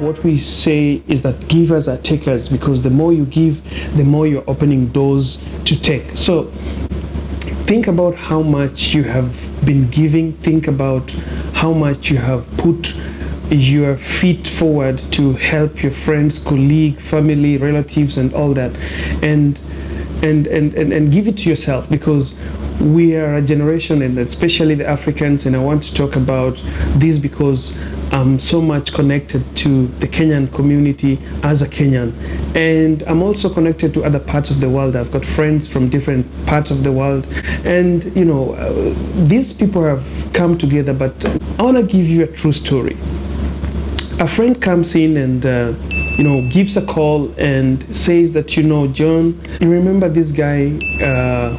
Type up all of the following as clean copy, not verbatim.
what we say is that givers are takers, because the more you give, the more you're opening doors to take. So think about how much you have been giving. Think about how much you have put your feet forward to help your friends, colleague, family, relatives, and all that, and give it to yourself, because we are a generation, and especially the Africans, and I want to talk about this because I'm so much connected to the Kenyan community as a Kenyan, and I'm also connected to other parts of the world. I've got friends from different parts of the world, and these people have come together. But I want to give you a true story. A friend comes in and gives a call and says that, John, you remember this guy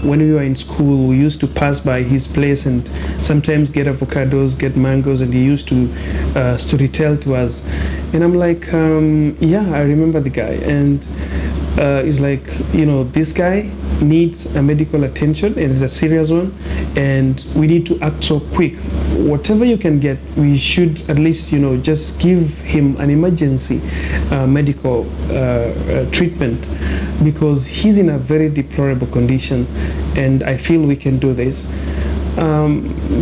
when we were in school? We used to pass by his place and sometimes get avocados, get mangoes, and he used to storytell to us. And I'm like, yeah, I remember the guy. And he's like, this guy needs a medical attention, and it's a serious one, and we need to act so quick. Whatever you can get, we should at least, just give him an emergency medical treatment, because he's in a very deplorable condition, and I feel we can do this.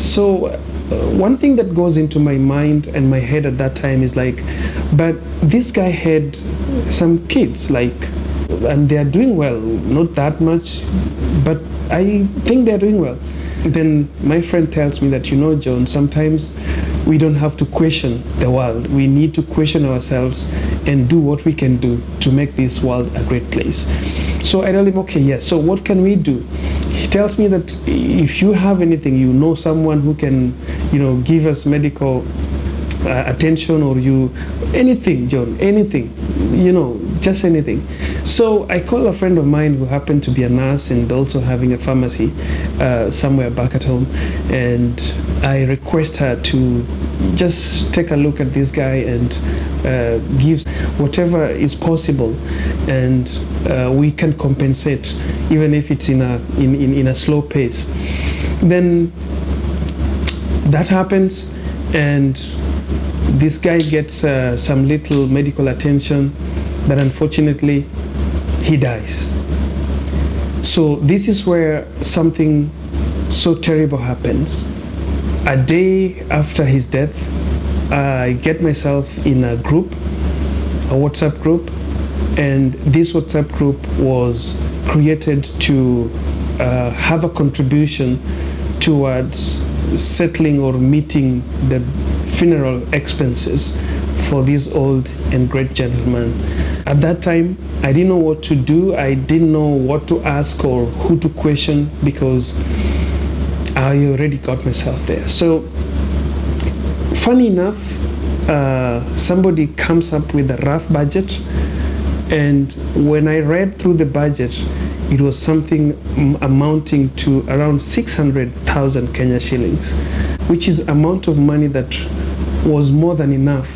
So one thing that goes into my mind and my head at that time is like, but this guy had some kids, and they are doing well, not that much, but I think they're doing well. Then my friend tells me that, John, sometimes we don't have to question the world. We need to question ourselves and do what we can do to make this world a great place. So I tell him, okay, yes, so what can we do? He tells me that if you have anything, someone who can, give us medical attention, or anything, John, anything, just anything. So I call a friend of mine who happened to be a nurse and also having a pharmacy somewhere back at home, and I request her to just take a look at this guy and give whatever is possible, and we can compensate, even if it's in a slow pace. Then that happens, and this guy gets some little medical attention, but unfortunately he dies. So this is where something so terrible happens. A day after his death, I get myself in a group, a WhatsApp group, and this WhatsApp group was created to have a contribution towards settling or meeting the funeral expenses for this old and great gentleman. At that time, I didn't know what to do. I didn't know what to ask or who to question, because I already got myself there. So, funny enough, somebody comes up with a rough budget, and when I read through the budget, it was something amounting to around 600,000 Kenya shillings, which is amount of money that was more than enough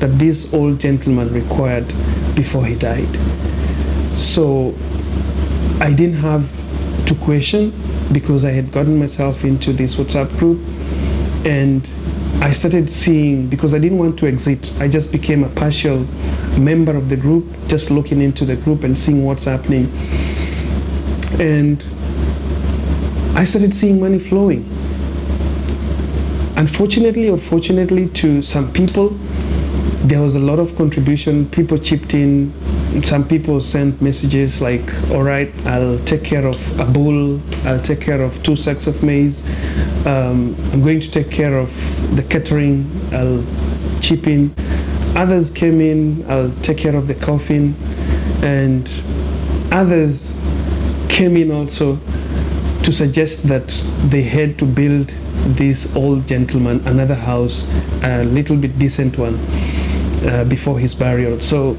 that this old gentleman required before he died. So I didn't have to question, because I had gotten myself into this WhatsApp group, and I started seeing, because I didn't want to exit, I just became a partial member of the group, just looking into the group and seeing what's happening. And I started seeing money flowing. Unfortunately or fortunately, to some people, there was a lot of contribution. People chipped in. Some people sent messages like, all right, I'll take care of a bull, I'll take care of 2 sacks of maize, I'm going to take care of the catering, I'll chip in. Others came in, I'll take care of the coffin, and others came in also to suggest that they had to build this old gentleman another house, a little bit decent one, before his burial. So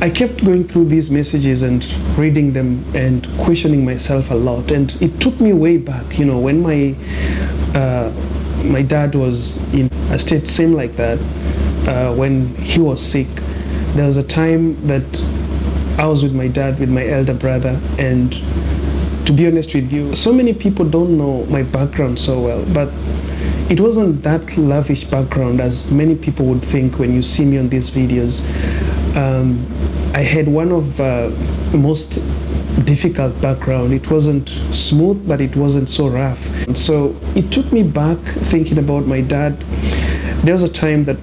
I kept going through these messages and reading them and questioning myself a lot, and it took me way back, when my dad was in a state same like that, when he was sick. There was a time that I was with my dad, with my elder brother, and to be honest with you, so many people don't know my background so well, but it wasn't that lavish background as many people would think when you see me on these videos. I had one of most difficult background. It wasn't smooth, but it wasn't so rough. So it took me back thinking about my dad. There was a time that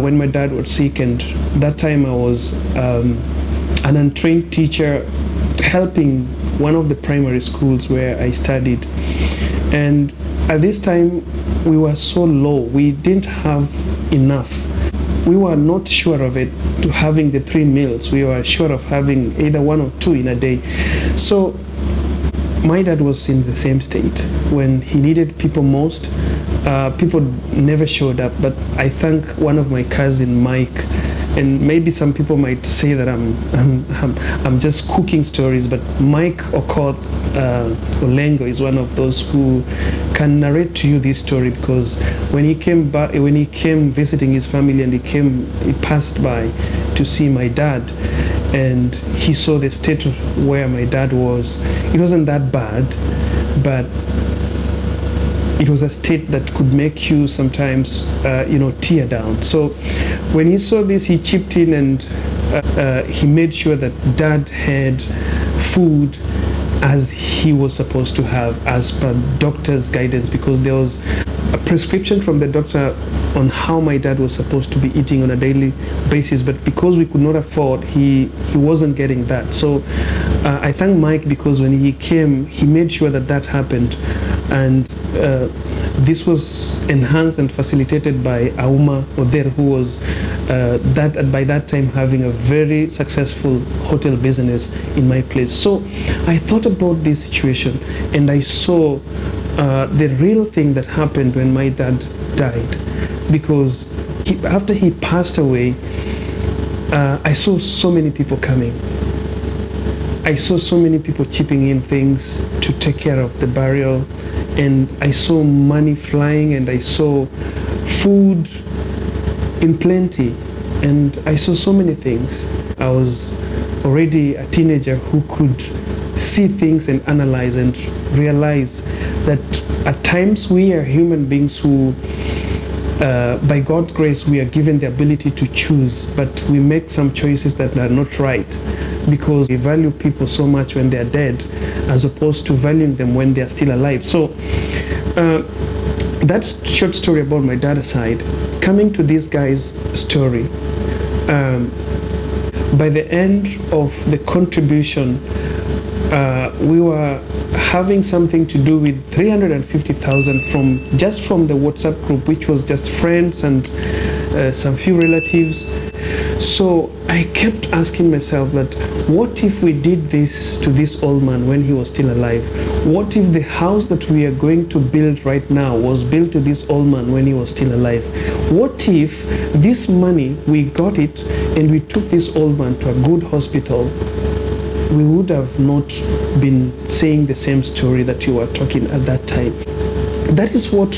when my dad was sick, and that time I was an untrained teacher helping one of the primary schools where I studied. And at this time, we were so low. We didn't have enough. We were not sure of it to having the 3 meals. We were sure of having either 1 or 2 in a day. So my dad was in the same state. When he needed people most, people never showed up. But I thank one of my cousin, Mike, and maybe some people might say that I'm just cooking stories, but Mike Okoth Olengo is one of those who can narrate to you this story, because when he came visiting his family, and he passed by to see my dad, and he saw the state where my dad was. It wasn't that bad, but it was a state that could make you sometimes, tear down. So when he saw this, he chipped in, and he made sure that dad had food as he was supposed to have, as per doctor's guidance, because there was a prescription from the doctor on how my dad was supposed to be eating on a daily basis, but because we could not afford, he wasn't getting that. So I thank Mike, because when he came, he made sure that that happened. And this was enhanced and facilitated by Auma Oder, who was by that time having a very successful hotel business in my place. So I thought about this situation, and I saw the real thing that happened when my dad died, because after he passed away, I saw so many people coming. I saw so many people chipping in things to take care of the burial, and I saw money flying, and I saw food in plenty, and I saw so many things. I was already a teenager who could see things and analyze and realize that at times we are human beings who, by God's grace, we are given the ability to choose, but we make some choices that are not right, because we value people so much when they are dead as opposed to valuing them when they are still alive. So that's short story about my dad aside. Coming to this guy's story, by the end of the contribution, we were having something to do with 350,000 from the WhatsApp group, which was just friends and some few relatives. So I kept asking myself that, what if we did this to this old man when he was still alive? What if the house that we are going to build right now was built to this old man when he was still alive? What if this money, we got it and we took this old man to a good hospital? We would have not been saying the same story that you were talking at that time. That is what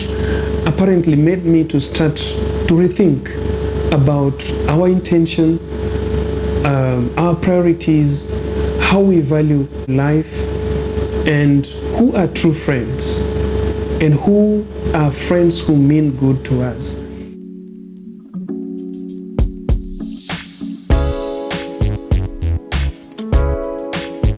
apparently made me to start to rethink about our intention, our priorities, how we value life, and who are true friends, and who are friends who mean good to us.